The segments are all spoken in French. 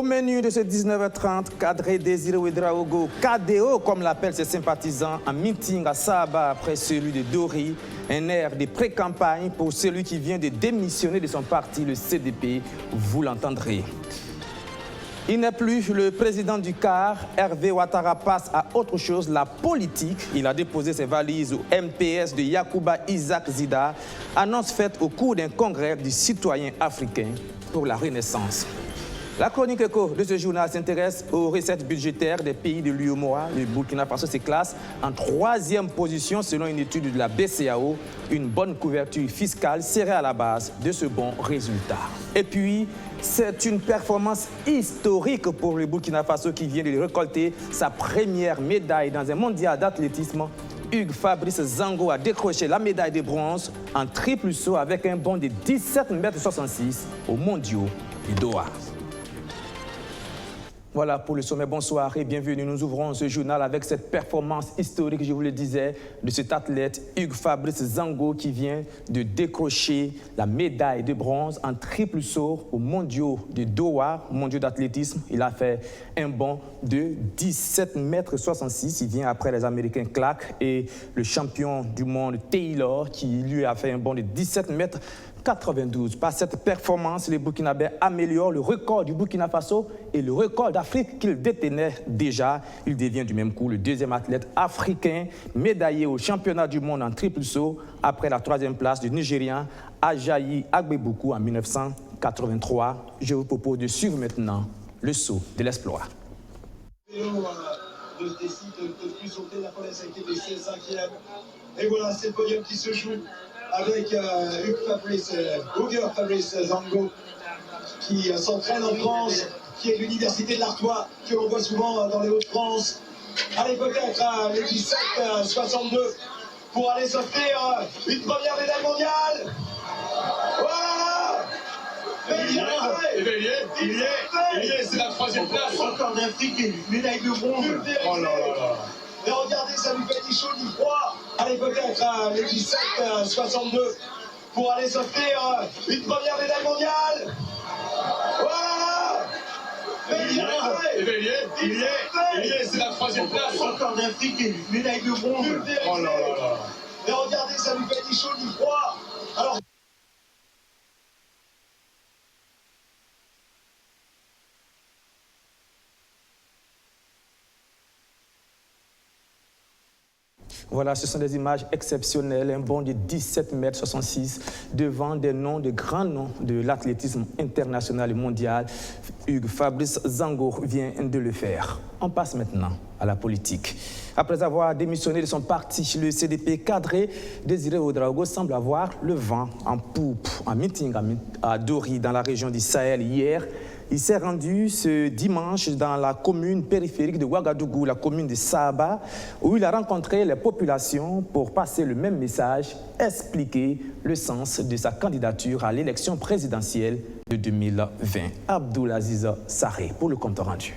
menu de ce 19h30, Kadri Désiré Ouédraogo, KDO comme l'appellent ses sympathisants, un meeting à Saba après celui de Dori, un air de pré-campagne pour celui qui vient de démissionner de son parti, le CDP, vous l'entendrez. Il n'est plus le président du CAR, Hervé Ouattara passe à autre chose, la politique. Il a déposé ses valises au MPS de Yacouba Isaac Zida, annonce faite au cours d'un congrès du citoyen africain pour la Renaissance. La chronique éco de ce journal s'intéresse aux recettes budgétaires des pays de l'UEMOA. Le Burkina Faso se classe en 3e position selon une étude de la BCEAO. Une bonne couverture fiscale serait à la base de ce bon résultat. Et puis, c'est une performance historique pour le Burkina Faso qui vient de récolter sa première médaille dans un mondial d'athlétisme. Hugues Fabrice Zango a décroché la médaille de bronze en triple saut avec un bond de 17,66 m aux mondiaux du Doha. Voilà pour le sommet, bonsoir et bienvenue. Nous ouvrons ce journal avec cette performance historique, je vous le disais, de cet athlète Hugues Fabrice Zango qui vient de décrocher la médaille de bronze en triple saut aux mondiaux de Doha, mondiaux d'athlétisme. Il a fait un bond de 17,66 m. Il vient après les Américains Clark et le champion du monde Taylor qui lui a fait un bond de 17,92 m. Par cette performance, les Burkinabés améliorent le record du Burkina Faso et le record d'Afrique qu'il détenait déjà. Il devient du même coup le deuxième athlète africain médaillé au championnat du monde en triple saut après la 3e place du Nigérian Ajayi Agbebuku en 1983. Je vous propose de suivre maintenant le saut de l'exploit. De Stécie de plus sauter la police qui était 5e. Et voilà, c'est le podium qui se joue avec Hugues Fabrice Zango qui s'entraîne en France, qui est l'université de l'Artois, que l'on voit souvent dans les Hauts-de-France. Allez, peut-être les 17,62 pour aller s'offrir une première médaille mondiale. Voilà! Il y est, c'est la 3e place. Encore d'Afrique, une médaille de bronze. Oh là là. Et regardez, ça nous fait ni chaud ni froid. Allez, peut-être les 17,62 pour aller s'offrir une première médaille mondiale. Voilà! Il y est, c'est la 3e place. Encore d'Afrique, une médaille de bronze. Oh là là. Et regardez, ça nous fait ni chaud ni froid. Alors. Voilà, ce sont des images exceptionnelles, un bond de 17,66 m devant des noms, de grands noms de l'athlétisme international et mondial. Hugues Fabrice Zango vient de le faire. On passe maintenant à la politique. Après avoir démissionné de son parti, le CDP Kadri Désiré Ouédraogo semble avoir le vent en poupe. En meeting à Dori, dans la région du Sahel, hier, il s'est rendu ce dimanche dans la commune périphérique de Ouagadougou, la commune de Saba, où il a rencontré les populations pour passer le même message, expliquer le sens de sa candidature à l'élection présidentielle de 2020. Abdoulaziz Sarré pour le compte rendu.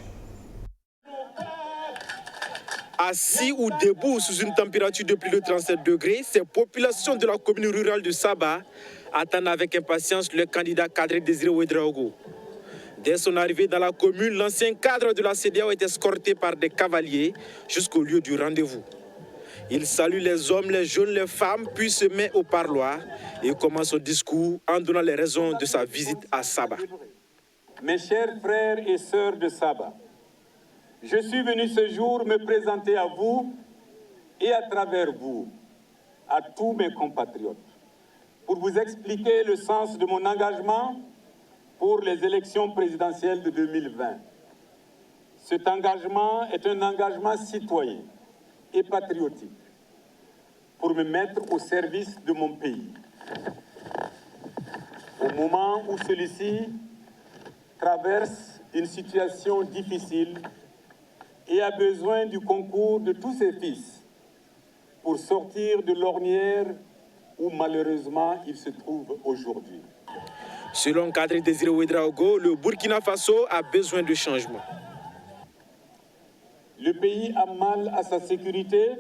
Assis ou debout sous une température de plus de 37 degrés, ces populations de la commune rurale de Saba attendent avec impatience le candidat Kadri Désiré Ouédraogo. Dès son arrivée dans la commune, l'ancien cadre de la CEDEAO est escorté par des cavaliers jusqu'au lieu du rendez-vous. Il salue les hommes, les jeunes, les femmes, puis se met au parloir et commence son discours en donnant les raisons de sa visite à Saba. Mes chers frères et sœurs de Saba, je suis venu ce jour me présenter à vous et à travers vous, à tous mes compatriotes, pour vous expliquer le sens de mon engagement pour les élections présidentielles de 2020. Cet engagement est un engagement citoyen et patriotique pour me mettre au service de mon pays. Au moment où celui-ci traverse une situation difficile et a besoin du concours de tous ses fils pour sortir de l'ornière où malheureusement il se trouve aujourd'hui. Selon Kadri Désiré Ouédraogo, le Burkina Faso a besoin de changement. Le pays a mal à sa sécurité,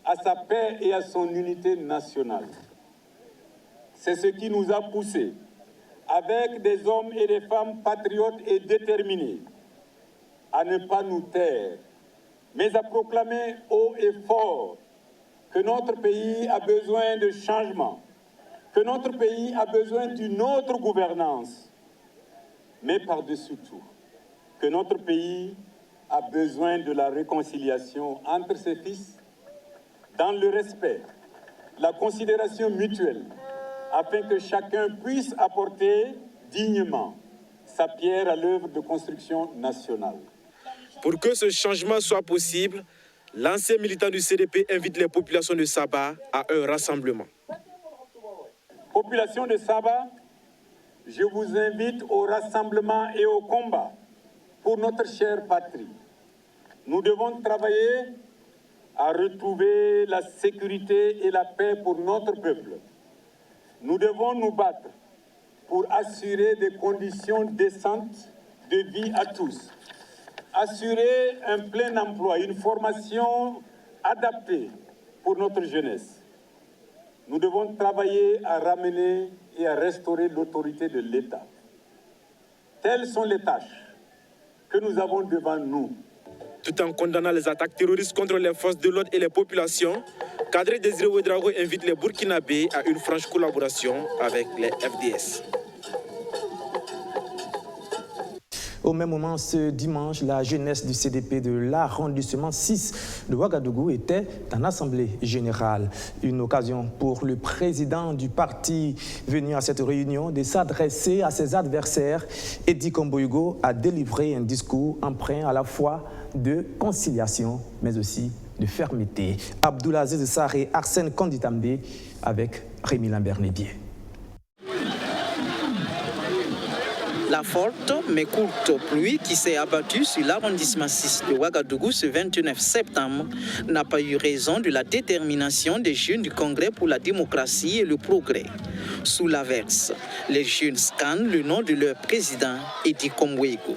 à sa paix et à son unité nationale. C'est ce qui nous a poussés avec des hommes et des femmes patriotes et déterminés, à ne pas nous taire, mais à proclamer haut et fort que notre pays a besoin de changement, que notre pays a besoin d'une autre gouvernance, mais par-dessus tout, que notre pays a besoin de la réconciliation entre ses fils, dans le respect, la considération mutuelle, afin que chacun puisse apporter dignement sa pierre à l'œuvre de construction nationale. Pour que ce changement soit possible, l'ancien militant du CDP invite les populations de Saba à un rassemblement. Population de Saba, je vous invite au rassemblement et au combat pour notre chère patrie. Nous devons travailler à retrouver la sécurité et la paix pour notre peuple. Nous devons nous battre pour assurer des conditions décentes de vie à tous, assurer un plein emploi, une formation adaptée pour notre jeunesse. Nous devons travailler à ramener et à restaurer l'autorité de l'État. Telles sont les tâches que nous avons devant nous. Tout en condamnant les attaques terroristes contre les forces de l'ordre et les populations, Kadri Désiré Ouédraogo invite les Burkinabés à une franche collaboration avec les FDS. Au même moment, ce dimanche, la jeunesse du CDP de l'arrondissement 6 de Ouagadougou était en assemblée générale. Une occasion pour le président du parti venu à cette réunion de s'adresser à ses adversaires. Eddy Komboïgo a délivré un discours empreint à la fois de conciliation, mais aussi de fermeté. Abdoulaziz Sarré et Arsène Konditambe avec Rémi Lambert-Nébier. La forte mais courte pluie qui s'est abattue sur l'arrondissement 6 de Ouagadougou ce 29 septembre n'a pas eu raison de la détermination des jeunes du Congrès pour la démocratie et le progrès. Sous l'averse, les jeunes scannent le nom de leur président, Eddy Komboïgo.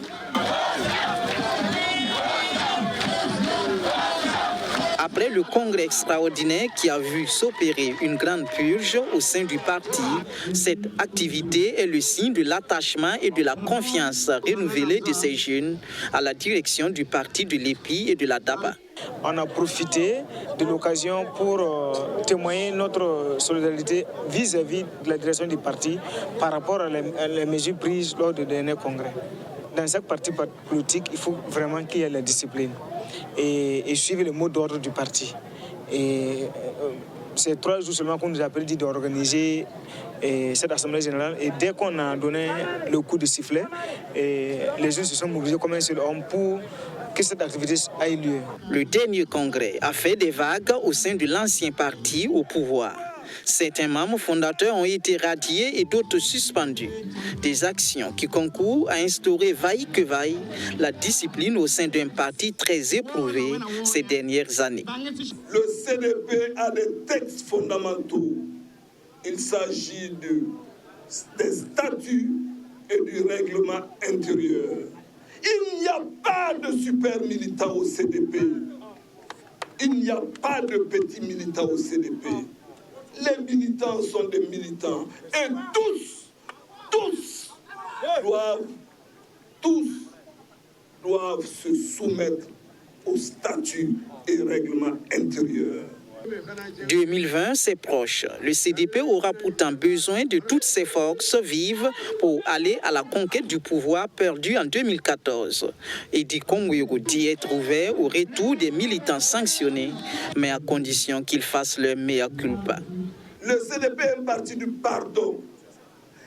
Après le congrès extraordinaire qui a vu s'opérer une grande purge au sein du parti, cette activité est le signe de l'attachement et de la confiance renouvelée de ces jeunes à la direction du parti de l'EPI et de la DABA. On a profité de l'occasion pour témoigner notre solidarité vis-à-vis de la direction du parti par rapport à les mesures prises lors du dernier congrès. Dans chaque parti politique, il faut vraiment qu'il y ait la discipline et suivre le mot d'ordre du parti. Et c'est 3 jours seulement qu'on nous a dit d'organiser cette assemblée générale. Et dès qu'on a donné le coup de sifflet, les jeunes se sont mobilisés comme un seul homme pour que cette activité ait lieu. Le dernier congrès a fait des vagues au sein de l'ancien parti au pouvoir. Certains membres fondateurs ont été radiés et d'autres suspendus. Des actions qui concourent à instaurer vaille que vaille la discipline au sein d'un parti très éprouvé ces dernières années. Le CDP a des textes fondamentaux. Il s'agit des statuts et du règlement intérieur. Il n'y a pas de super militants au CDP. Il n'y a pas de petits militants au CDP. Les militants sont des militants et tous doivent se soumettre aux statuts et règlements intérieurs. 2020, c'est proche. Le CDP aura pourtant besoin de toutes ses forces vives pour aller à la conquête du pouvoir perdu en 2014. Eddy Komboïgo dit être ouvert au retour des militants sanctionnés, mais à condition qu'ils fassent leur mea culpa. Le CDP est un parti du pardon.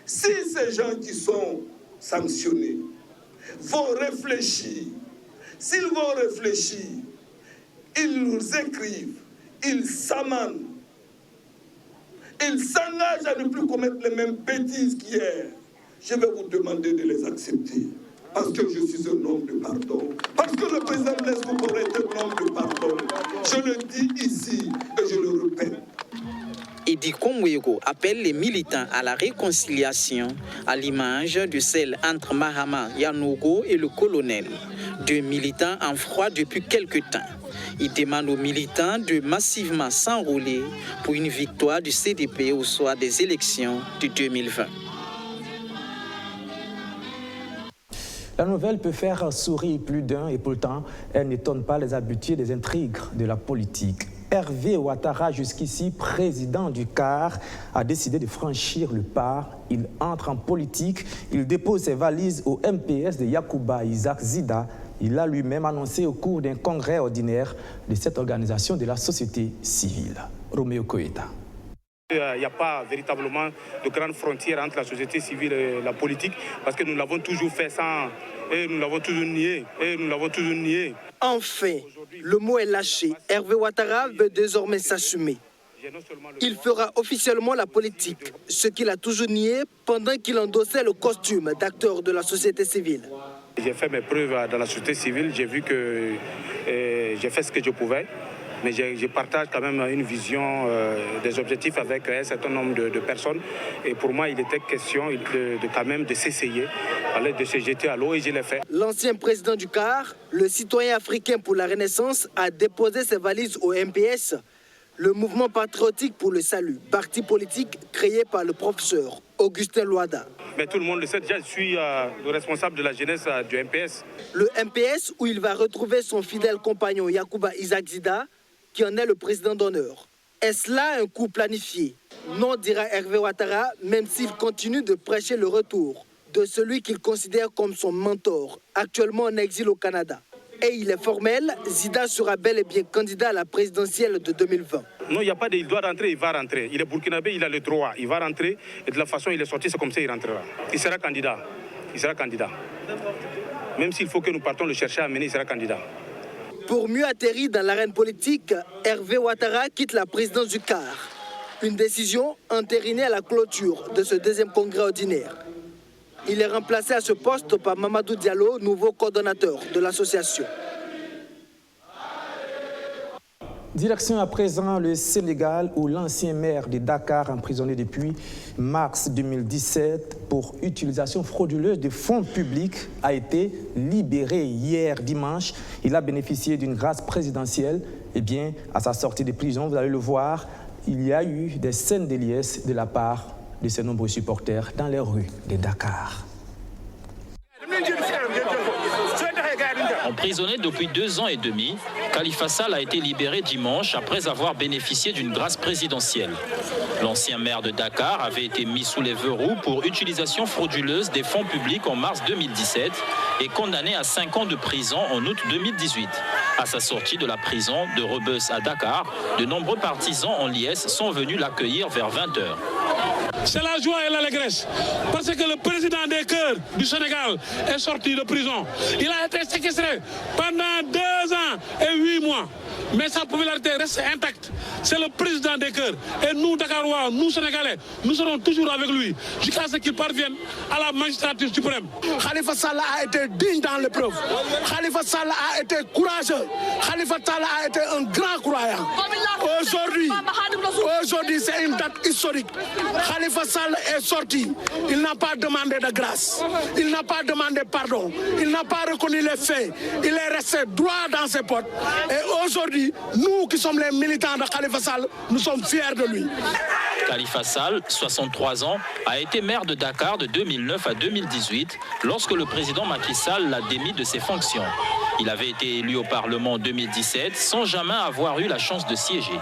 Si ces gens qui sont sanctionnés vont réfléchir, s'ils vont réfléchir, ils nous écrivent, ils s'amendent, ils s'engagent à ne plus commettre les mêmes bêtises qu'hier, je vais vous demander de les accepter. Parce que je suis un homme de pardon. Parce que le président Blaise Compaoré est un homme de pardon. Je le dis ici et je le répète. Eddy Komboïgo appelle les militants à la réconciliation, à l'image de celle entre Mahama Yanogo et le colonel, 2 militants en froid depuis quelque temps. Il demande aux militants de massivement s'enrôler pour une victoire du CDP au soir des élections de 2020. La nouvelle peut faire sourire plus d'un et pourtant, elle n'étonne pas les habitués des intrigues de la politique. Hervé Ouattara, jusqu'ici président du CAR, a décidé de franchir le pas. Il entre en politique, il dépose ses valises au MPS de Yacouba Isaac Zida. Il a lui-même annoncé au cours d'un congrès ordinaire de cette organisation de la société civile. Roméo Koeta. Il n'y a pas véritablement de grande frontière entre la société civile et la politique parce que nous l'avons toujours fait sans, et nous l'avons toujours nié, Enfin, le mot est lâché. Hervé Ouattara veut désormais s'assumer. Il fera officiellement la politique, ce qu'il a toujours nié pendant qu'il endossait le costume d'acteur de la société civile. J'ai fait mes preuves dans la société civile, j'ai vu que j'ai fait ce que je pouvais. Mais je partage quand même une vision des objectifs avec un certain nombre de personnes. Et pour moi, il était question quand même de s'essayer, de se jeter à l'eau et je l'ai fait. L'ancien président du CAR, le citoyen africain pour la Renaissance, a déposé ses valises au MPS, le mouvement patriotique pour le salut, parti politique créé par le professeur Augustin Loada. Mais tout le monde le sait déjà, je suis le responsable de la jeunesse du MPS. Le MPS où il va retrouver son fidèle compagnon Yacouba Isaac Zida, qui en est le président d'honneur. Est-ce là un coup planifié? Non, dira Hervé Ouattara, même s'il continue de prêcher le retour de celui qu'il considère comme son mentor, actuellement en exil au Canada. Et il est formel, Zida sera bel et bien candidat à la présidentielle de 2020. Non, il n'y a pas de... Il doit rentrer, il va rentrer. Il est burkinabé, il a le droit. Il va rentrer et de la façon il est sorti, c'est comme ça qu'il rentrera. Il sera candidat. Il sera candidat. Même s'il faut que nous partons le chercher à mener, il sera candidat. Pour mieux atterrir dans l'arène politique, Hervé Ouattara quitte la présidence du CAR. Une décision entérinée à la clôture de ce deuxième congrès ordinaire. Il est remplacé à ce poste par Mamadou Diallo, nouveau coordonnateur de l'association. Direction à présent le Sénégal où l'ancien maire de Dakar, emprisonné depuis mars 2017 pour utilisation frauduleuse de fonds publics, a été libéré hier dimanche. Il a bénéficié d'une grâce présidentielle. Eh bien, à sa sortie de prison, vous allez le voir, il y a eu des scènes de liesse de la part de ses nombreux supporters dans les rues de Dakar. Emprisonné depuis 2 ans et demi, Khalifa Sall a été libéré dimanche après avoir bénéficié d'une grâce présidentielle. L'ancien maire de Dakar avait été mis sous les verrous pour utilisation frauduleuse des fonds publics en mars 2017 et condamné à 5 ans de prison en août 2018. À sa sortie de la prison de Rebeuss à Dakar, de nombreux partisans en liesse sont venus l'accueillir vers 20h. C'est la joie et l'allégresse parce que le président des cœurs du Sénégal est sorti de prison. Il a été séquestré pendant 2 ans et 8 mois. Mais sa popularité reste intacte. C'est le président des cœurs. Et nous, Dakarois, nous, Sénégalais, nous serons toujours avec lui jusqu'à ce qu'il parvienne à la magistrature suprême. Khalifa Sall a été digne dans l'épreuve. Khalifa Sall a été courageux. Khalifa Sall a été un grand croyant. Aujourd'hui, c'est une date historique. Khalifa Sall est sorti. Il n'a pas demandé de grâce. Il n'a pas demandé pardon. Il n'a pas reconnu les faits. Il est resté droit dans ses potes. Et aujourd'hui, nous qui sommes les militants de Khalifa Sall, nous sommes fiers de lui. Khalifa Sall, 63 ans, a été maire de Dakar de 2009 à 2018 lorsque le président Macky Sall l'a démis de ses fonctions. Il avait été élu au Parlement en 2017 sans jamais avoir eu la chance de siéger.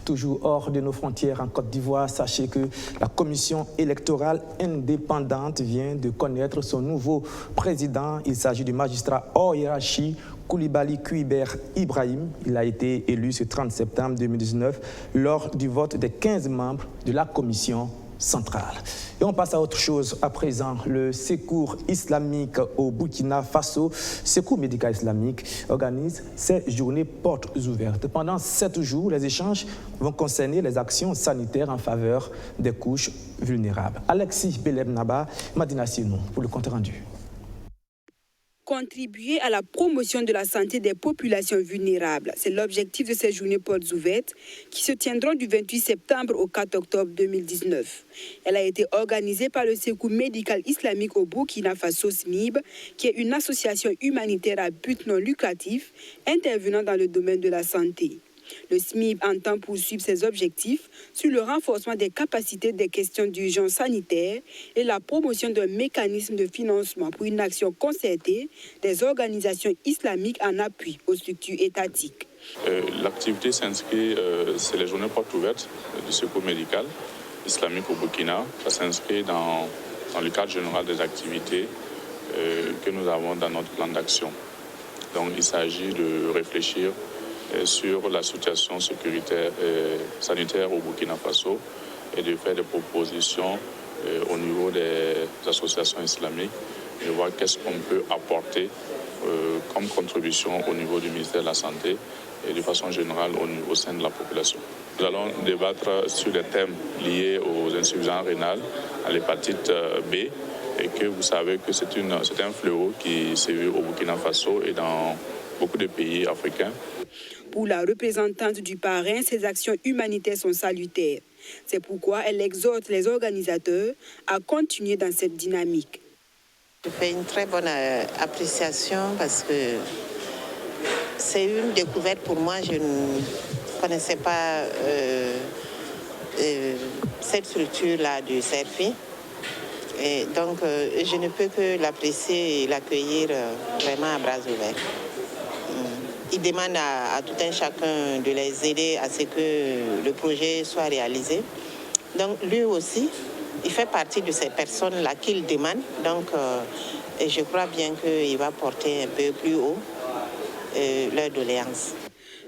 Toujours hors de nos frontières en Côte d'Ivoire, sachez que la commission électorale indépendante vient de connaître son nouveau président. Il s'agit du magistrat hors hiérarchie Koulibaly Kuiber Ibrahim. Il a été élu ce 30 septembre 2019 lors du vote des 15 membres de la commission centrale. Et on passe à autre chose à présent. Le Secours islamique au Burkina Faso, Secours médical islamique, organise ses journées portes ouvertes. Pendant 7 jours, les échanges vont concerner les actions sanitaires en faveur des couches vulnérables. Alexis Belem-Naba, Madina Sinou pour le compte rendu. Contribuer à la promotion de la santé des populations vulnérables. C'est l'objectif de ces journées portes ouvertes qui se tiendront du 28 septembre au 4 octobre 2019. Elle a été organisée par le Secours médical islamique au Burkina Faso, SMIB, qui est une association humanitaire à but non lucratif intervenant dans le domaine de la santé. Le SMIB entend poursuivre ses objectifs sur le renforcement des capacités des questions d'urgence sanitaire et la promotion d'un mécanisme de financement pour une action concertée des organisations islamiques en appui aux structures étatiques. L'activité s'inscrit, c'est les journées portes ouvertes du secours médical islamique au Burkina. Ça s'inscrit dans le cadre général des activités que nous avons dans notre plan d'action. Donc il s'agit de réfléchir sur la situation sécuritaire et sanitaire au Burkina Faso et de faire des propositions au niveau des associations islamiques et de voir qu'est-ce qu'on peut apporter comme contribution au niveau du ministère de la Santé et de façon générale au sein de la population. Nous allons débattre sur des thèmes liés aux insuffisances rénales, à l'hépatite B, et que vous savez que c'est un fléau qui sévit au Burkina Faso et dans beaucoup de pays africains. Pour la représentante du parrain, ces actions humanitaires sont salutaires. C'est pourquoi elle exhorte les organisateurs à continuer dans cette dynamique. Je fais une très bonne appréciation parce que c'est une découverte pour moi. Je ne connaissais pas cette structure-là du CRP. Et donc, je ne peux que l'apprécier et l'accueillir vraiment à bras ouverts. Il demande à tout un chacun de les aider à ce que le projet soit réalisé. Donc, lui aussi, il fait partie de ces personnes-là qu'il demande. Donc, et je crois bien qu'il va porter un peu plus haut leur doléance.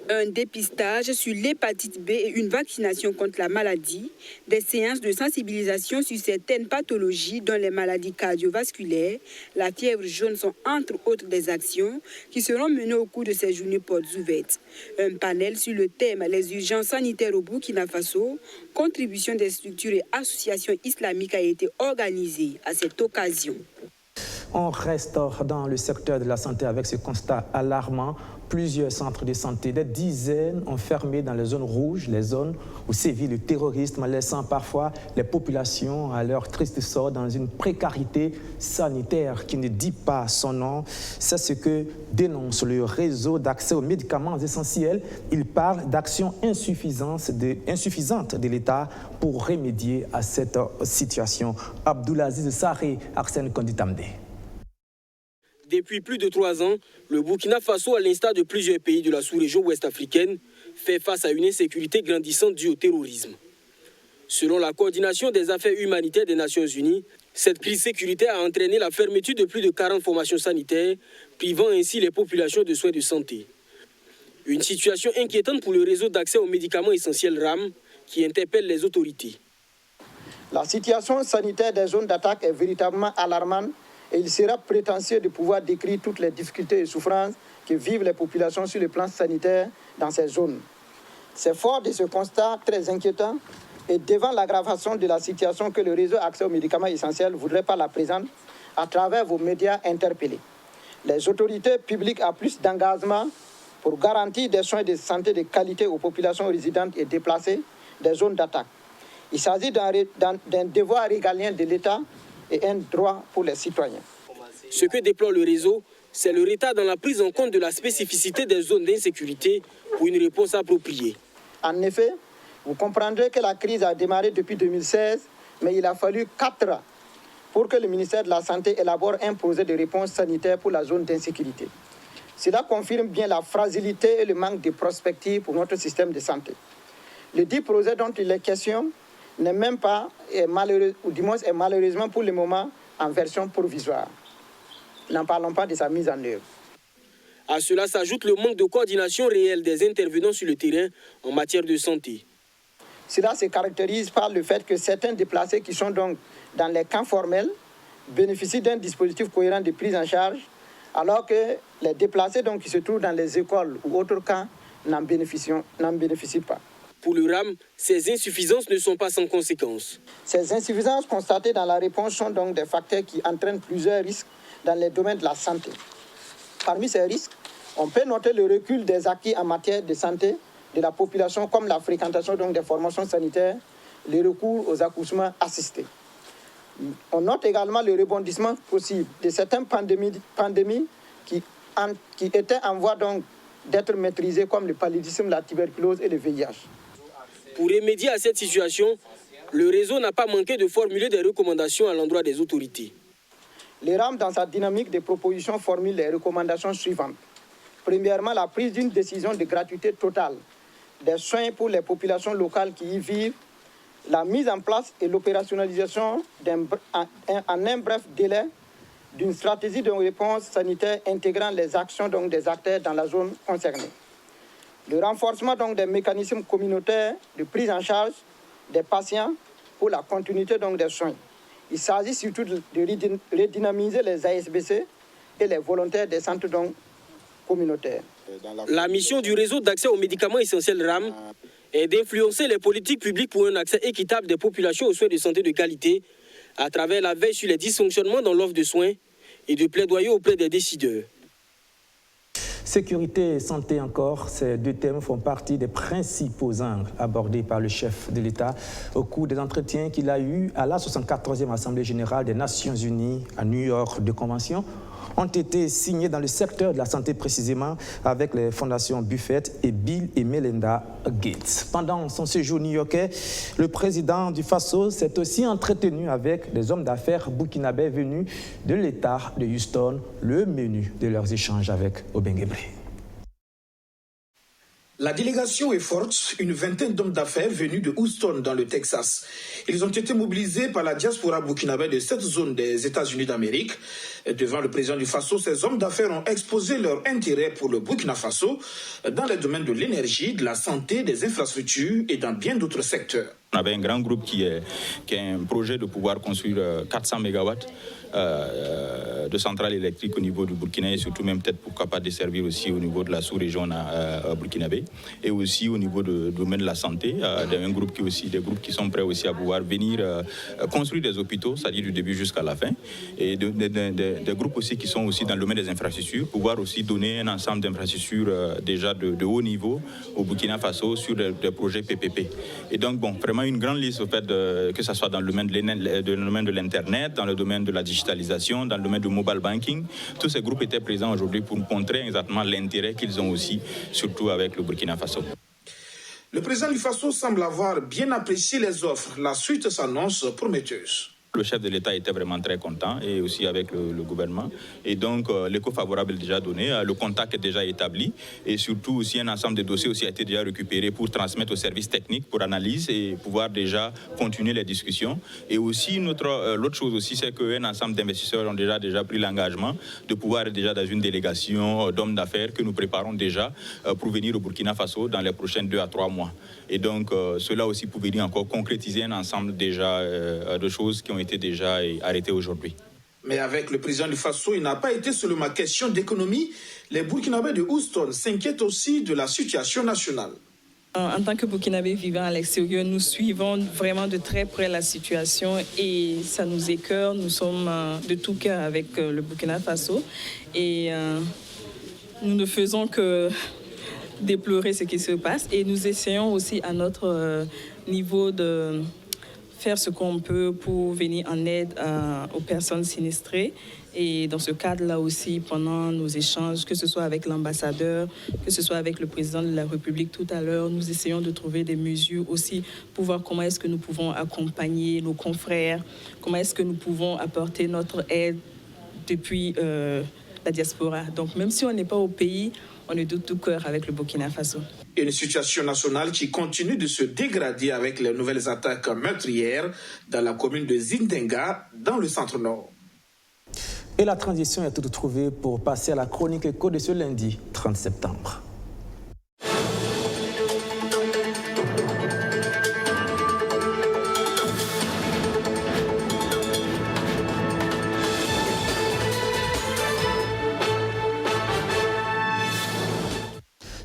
Un dépistage sur l'hépatite B et une vaccination contre la maladie, des séances de sensibilisation sur certaines pathologies dont les maladies cardiovasculaires, la fièvre jaune sont entre autres des actions qui seront menées au cours de ces journées portes ouvertes. Un panel sur le thème « Les urgences sanitaires au Burkina Faso », contribution des structures et associations islamiques a été organisé à cette occasion. On reste dans le secteur de la santé avec ce constat alarmant. Plusieurs centres de santé, des dizaines ont fermé dans les zones rouges, les zones où sévit le terrorisme, laissant parfois les populations à leur triste sort dans une précarité sanitaire qui ne dit pas son nom. C'est ce que dénonce le réseau d'accès aux médicaments essentiels. Il parle d'actions insuffisantes de l'État pour remédier à cette situation. Abdoulaziz Sarré, Arsène Konditamde. Depuis plus de 3 ans, le Burkina Faso, à l'instar de plusieurs pays de la sous-région ouest-africaine, fait face à une insécurité grandissante due au terrorisme. Selon la coordination des affaires humanitaires des Nations Unies, cette crise sécuritaire a entraîné la fermeture de plus de 40 formations sanitaires, privant ainsi les populations de soins de santé. Une situation inquiétante pour le réseau d'accès aux médicaments essentiels RAM, qui interpelle les autorités. La situation sanitaire des zones d'attaque est véritablement alarmante. Et il sera prétentieux de pouvoir décrire toutes les difficultés et souffrances que vivent les populations sur le plan sanitaire dans ces zones. C'est fort de ce constat très inquiétant et devant l'aggravation de la situation que le réseau accès aux médicaments essentiels voudrait par la présente à travers vos médias interpellés. Les autorités publiques ont plus d'engagement pour garantir des soins de santé de qualité aux populations résidentes et déplacées des zones d'attaque. Il s'agit d'un devoir régalien de l'État et un droit pour les citoyens. Ce que déplore le réseau, c'est le retard dans la prise en compte de la spécificité des zones d'insécurité pour une réponse appropriée. En effet, vous comprendrez que la crise a démarré depuis 2016, mais il a fallu 4 ans pour que le ministère de la Santé élabore un projet de réponse sanitaire pour la zone d'insécurité. Cela confirme bien la fragilité et le manque de prospective pour notre système de santé. Le dit projet dont il est question n'est même pas, est malheureusement pour le moment, en version provisoire. N'en parlons pas de sa mise en œuvre. À cela s'ajoute le manque de coordination réelle des intervenants sur le terrain en matière de santé. Cela se caractérise par le fait que certains déplacés qui sont donc dans les camps formels bénéficient d'un dispositif cohérent de prise en charge, alors que les déplacés donc, qui se trouvent dans les écoles ou autres camps n'en bénéficient pas. Pour le RAM, ces insuffisances ne sont pas sans conséquences. Ces insuffisances constatées dans la réponse sont donc des facteurs qui entraînent plusieurs risques dans les domaines de la santé. Parmi ces risques, on peut noter le recul des acquis en matière de santé de la population, comme la fréquentation donc, des formations sanitaires, le recours aux accouchements assistés. On note également le rebondissement possible de certaines pandémies qui étaient en voie donc, d'être maîtrisés comme le paludisme, la tuberculose et le VIH. Pour remédier à cette situation, le réseau n'a pas manqué de formuler des recommandations à l'endroit des autorités. Le RAM, dans sa dynamique de propositions, formule les recommandations suivantes. Premièrement, la prise d'une décision de gratuité totale des soins pour les populations locales qui y vivent, la mise en place et l'opérationnalisation en un bref délai d'une stratégie de réponse sanitaire intégrant les actions des acteurs dans la zone concernée. Le renforcement des mécanismes communautaires de prise en charge des patients pour la continuité des soins. Il s'agit surtout de redynamiser les ASBC et les volontaires des centres communautaires. La mission du réseau d'accès aux médicaments essentiels RAM est d'influencer les politiques publiques pour un accès équitable des populations aux soins de santé de qualité à travers la veille sur les dysfonctionnements dans l'offre de soins et de plaidoyer auprès des décideurs. Sécurité et santé encore, ces deux thèmes font partie des principaux angles abordés par le chef de l'État au cours des entretiens qu'il a eus à la 74e Assemblée générale des Nations Unies à New York. Deux conventions ont été signées dans le secteur de la santé précisément avec les fondations Buffett et Bill et Melinda Gates. Pendant son séjour new-yorkais, le président du Faso s'est aussi entretenu avec des hommes d'affaires burkinabés venus de l'État de Houston. Le menu de leurs échanges avec Obengebre. La délégation est forte, une vingtaine d'hommes d'affaires venus de Houston dans le Texas. Ils ont été mobilisés par la diaspora burkinabé de cette zone des États-Unis d'Amérique. Devant le président du Faso, ces hommes d'affaires ont exposé leur intérêt pour le Burkina Faso dans les domaines de l'énergie, de la santé, des infrastructures et dans bien d'autres secteurs. On avait un grand groupe qui a un projet de pouvoir construire 400 mégawatts de centrales électriques au niveau du Burkina et surtout même peut-être pourquoi pas desservir aussi au niveau de la sous-région burkinabé et aussi au niveau du domaine de la santé, un groupe des groupes qui sont prêts aussi à pouvoir venir construire des hôpitaux, c'est-à-dire du début jusqu'à la fin, et des groupes aussi qui sont aussi dans le domaine des infrastructures, pouvoir aussi donner un ensemble d'infrastructures déjà de haut niveau au Burkina Faso sur des projets PPP. Et donc bon, vraiment une grande liste au fait que ce soit dans le domaine de l'Internet, dans le domaine de la digitalisation, dans le domaine du mobile banking. Tous ces groupes étaient présents aujourd'hui pour montrer exactement l'intérêt qu'ils ont aussi, surtout avec le Burkina Faso. Le président du Faso semble avoir bien apprécié les offres. La suite s'annonce prometteuse. Le chef de l'État était vraiment très content et aussi avec le gouvernement. Et donc, l'écho favorable est déjà donné, le contact est déjà établi et surtout aussi un ensemble de dossiers aussi a été déjà récupéré pour transmettre aux services techniques pour analyse et pouvoir déjà continuer les discussions. Et aussi, l'autre chose aussi, c'est qu'un ensemble d'investisseurs ont déjà pris l'engagement de pouvoir être déjà dans une délégation d'hommes d'affaires que nous préparons déjà pour venir au Burkina Faso dans les prochains 2 à 3 mois. Et donc, cela aussi pour venir encore concrétiser un ensemble déjà de choses qui ont été déjà arrêtées aujourd'hui. Mais avec le président du Faso, il n'a pas été seulement question d'économie. Les Burkinabés de Houston s'inquiètent aussi de la situation nationale. En tant que Burkinabés vivant à l'extérieur, nous suivons vraiment de très près la situation et ça nous écœure. Nous sommes de tout cœur avec le Burkina Faso et nous ne faisons que déplorer ce qui se passe et nous essayons aussi à notre niveau de faire ce qu'on peut pour venir en aide aux personnes sinistrées. Et dans ce cadre-là aussi, pendant nos échanges, que ce soit avec l'ambassadeur, que ce soit avec le président de la République tout à l'heure, nous essayons de trouver des mesures aussi pour voir comment est-ce que nous pouvons accompagner nos confrères, comment est-ce que nous pouvons apporter notre aide depuis la diaspora. Donc même si on n'est pas au pays, on est de tout cœur avec le Burkina Faso. Une situation nationale qui continue de se dégrader avec les nouvelles attaques meurtrières dans la commune de Zindenga, dans le centre-nord. Et la transition est toute trouvée pour passer à la chronique éco de ce lundi 30 septembre.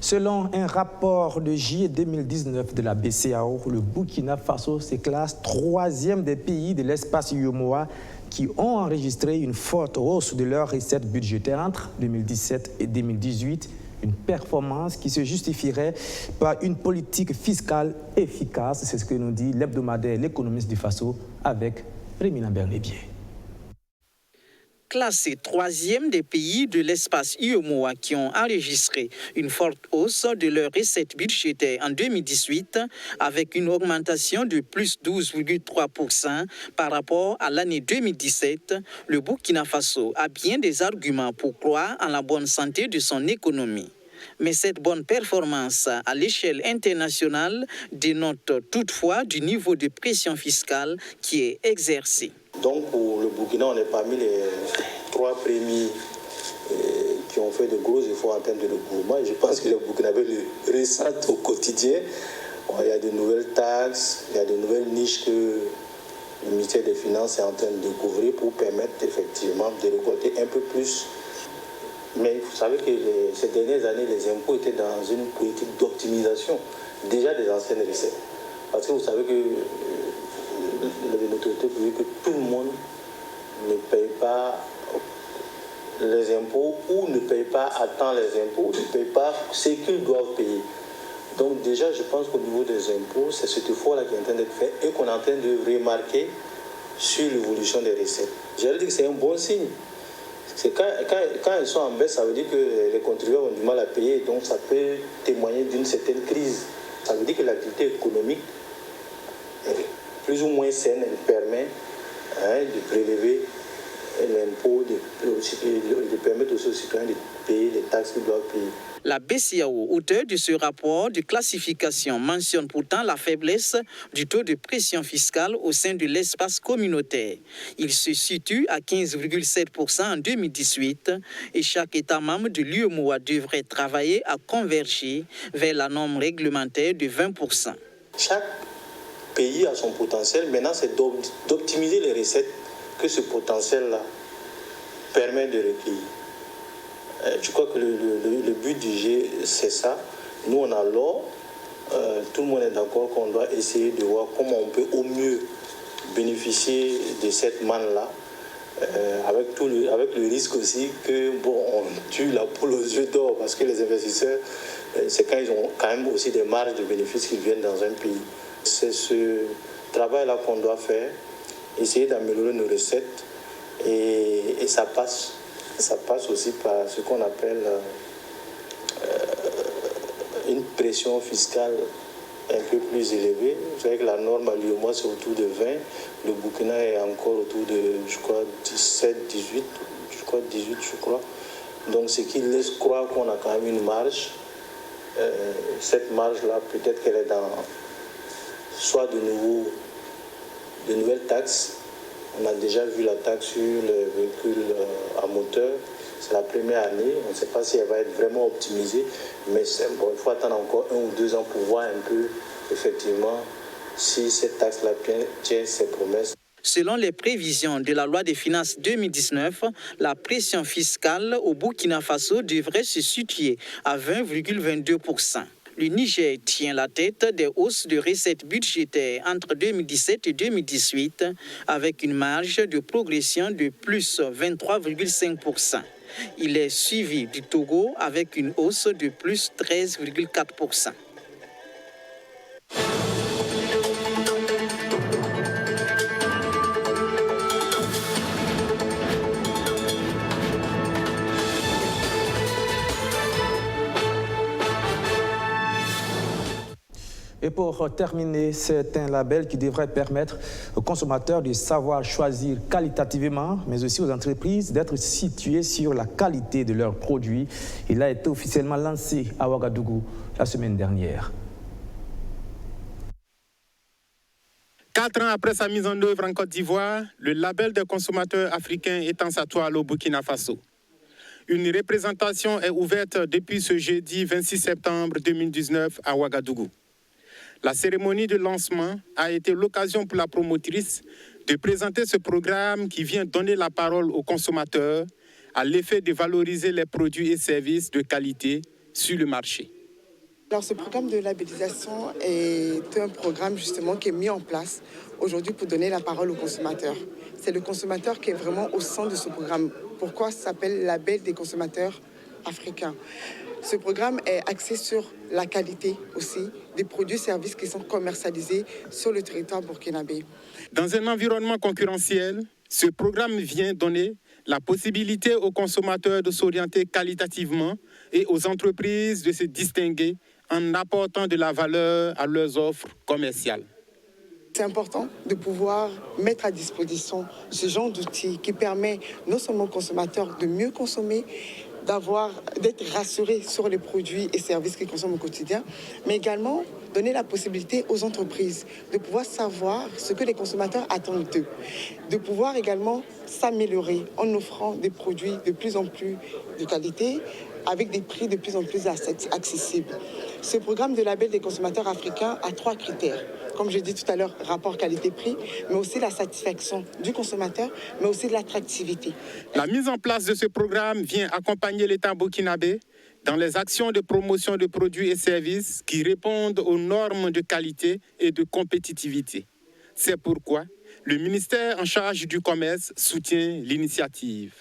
Selon un rapport de juillet 2019 de la BCEAO, le Burkina Faso se classe 3e des pays de l'espace UEMOA qui ont enregistré une forte hausse de leurs recettes budgétaires entre 2017 et 2018, une performance qui se justifierait par une politique fiscale efficace. C'est ce que nous dit l'hebdomadaire L'économiste du Faso avec Rémi Lambert-Lébier. classé 3e des pays de l'espace UEMOA qui ont enregistré une forte hausse de leurs recettes budgétaires en 2018 avec une augmentation de plus 12,3% par rapport à l'année 2017, le Burkina Faso a bien des arguments pour croire en la bonne santé de son économie. Mais cette bonne performance à l'échelle internationale dénote toutefois du niveau de pression fiscale qui est exercé. Donc pour le Burkina, on est parmi les 3 premiers qui ont fait de gros efforts en termes de recouvrement. Je pense que le Burkinabé le ressent au quotidien. Il y a de nouvelles taxes, il y a de nouvelles niches que le ministère des Finances est en train de découvrir pour permettre effectivement de récolter un peu plus. Mais vous savez que ces dernières années, les impôts étaient dans une politique d'optimisation déjà des anciennes recettes. Parce que vous savez que l'autorité publique, que tout le monde ne paye pas les impôts ou ne paye pas à temps les impôts, ne paye pas ce qu'ils doivent payer. Donc déjà, je pense qu'au niveau des impôts, c'est cet effort-là qui est en train d'être fait et qu'on est en train de remarquer sur l'évolution des recettes. J'allais dire que c'est un bon signe. C'est quand ils sont en baisse, ça veut dire que les contribuables ont du mal à payer, donc ça peut témoigner d'une certaine crise. Ça veut dire que l'activité économique est plus ou moins saine, elle permet de prélever l'impôt, de permettre aussi aux citoyens de payer les taxes qu'ils doivent payer. La BCEAO, auteur de ce rapport de classification, mentionne pourtant la faiblesse du taux de pression fiscale au sein de l'espace communautaire. Il se situe à 15,7% en 2018 et chaque État membre de l'UEMOA devrait travailler à converger vers la norme réglementaire de 20%. Chaque pays a son potentiel. Maintenant, c'est d'optimiser les recettes que ce potentiel-là permet de recueillir. Je crois que le but du G, c'est ça. Nous, on a l'or. Tout le monde est d'accord qu'on doit essayer de voir comment on peut au mieux bénéficier de cette manne-là, avec le risque aussi que, on tue la poule aux yeux d'or, parce que les investisseurs, c'est quand ils ont quand même aussi des marges de bénéfices qui viennent dans un pays. C'est ce travail-là qu'on doit faire, essayer d'améliorer nos recettes, et ça passe. Ça passe aussi par ce qu'on appelle une pression fiscale un peu plus élevée. Vous savez que la norme à l'UEMOA, c'est autour de 20. Le Burkina est encore autour de, je crois, 17, 18. Je crois 18, je crois. Donc, ce qui laisse croire qu'on a quand même une marge. Cette marge-là, peut-être qu'elle est dans soit de nouvelles taxes. On a déjà vu la taxe sur les véhicules à moteur. C'est la première année. On ne sait pas si elle va être vraiment optimisée. Mais il faut attendre encore 1 ou 2 ans pour voir un peu, effectivement, si cette taxe-là tient ses promesses. Selon les prévisions de la loi des finances 2019, la pression fiscale au Burkina Faso devrait se situer à 20,22%. Le Niger tient la tête des hausses de recettes budgétaires entre 2017 et 2018 avec une marge de progression de plus 23,5%. Il est suivi du Togo avec une hausse de plus 13,4%. Et pour terminer, c'est un label qui devrait permettre aux consommateurs de savoir choisir qualitativement, mais aussi aux entreprises d'être situées sur la qualité de leurs produits. Il a été officiellement lancé à Ouagadougou la semaine dernière. 4 ans après sa mise en œuvre en Côte d'Ivoire, le label des consommateurs africains étend sa toile au Burkina Faso. Une représentation est ouverte depuis ce jeudi 26 septembre 2019 à Ouagadougou. La cérémonie de lancement a été l'occasion pour la promotrice de présenter ce programme qui vient donner la parole aux consommateurs à l'effet de valoriser les produits et services de qualité sur le marché. Alors, ce programme de labellisation est un programme justement qui est mis en place aujourd'hui pour donner la parole aux consommateurs. C'est le consommateur qui est vraiment au centre de ce programme. Pourquoi ça s'appelle Label des consommateurs africains? Ce programme est axé sur la qualité aussi des produits et services qui sont commercialisés sur le territoire burkinabé. Dans un environnement concurrentiel, ce programme vient donner La possibilité aux consommateurs de s'orienter qualitativement et aux entreprises de se distinguer en apportant de la valeur à leurs offres commerciales. C'est important de pouvoir mettre à disposition ce genre d'outils qui permet non seulement aux consommateurs de mieux consommer, d'être rassurés sur les produits et services qu'ils consomment au quotidien, mais également donner la possibilité aux entreprises de pouvoir savoir ce que les consommateurs attendent d'eux, de pouvoir également s'améliorer en offrant des produits de plus en plus de qualité, avec des prix de plus en plus accessibles. Ce programme de label des consommateurs africains a 3 critères. Comme je dis tout à l'heure, rapport qualité-prix, mais aussi la satisfaction du consommateur, mais aussi de l'attractivité. La mise en place de ce programme vient accompagner l'État burkinabé dans les actions de promotion de produits et services qui répondent aux normes de qualité et de compétitivité. C'est pourquoi le ministère en charge du commerce soutient l'initiative.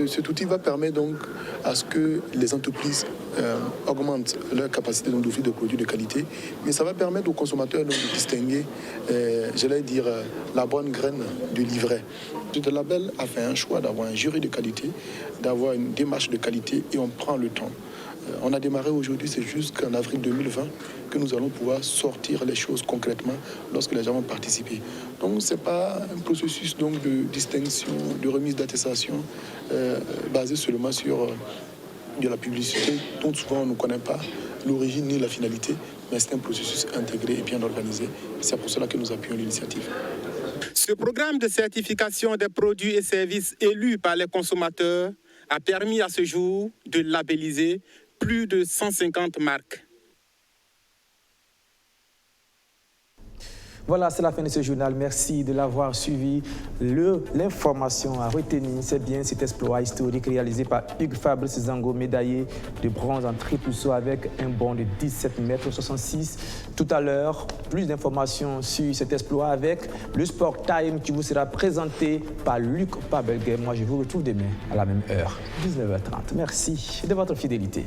Cet outil va permettre donc à ce que les entreprises augmentent leur capacité d'offrir des produits de qualité, mais ça va permettre aux consommateurs donc, de distinguer, la bonne graine du livret. Le label a fait un choix d'avoir un jury de qualité, d'avoir une démarche de qualité et on prend le temps. On a démarré aujourd'hui, c'est jusqu'en avril 2020 que nous allons pouvoir sortir les choses concrètement lorsque les gens vont participer. Donc ce n'est pas un processus donc, de distinction, de remise d'attestation basé seulement sur de la publicité dont souvent on ne connaît pas l'origine ni la finalité, mais c'est un processus intégré et bien organisé. C'est pour cela que nous appuyons l'initiative. Ce programme de certification des produits et services élus par les consommateurs a permis à ce jour de labelliser plus de 150 marques. Voilà, c'est la fin de ce journal. Merci de l'avoir suivi. L'information à retenir, c'est bien cet exploit historique réalisé par Hugues Fabrice Zango, médaillé de bronze en triple saut avec un bond de 17,66 m. Tout à l'heure, plus d'informations sur cet exploit avec le Sport Time qui vous sera présenté par Luc Pabelguet. Moi, je vous retrouve demain à la même heure, 19h30. Merci de votre fidélité.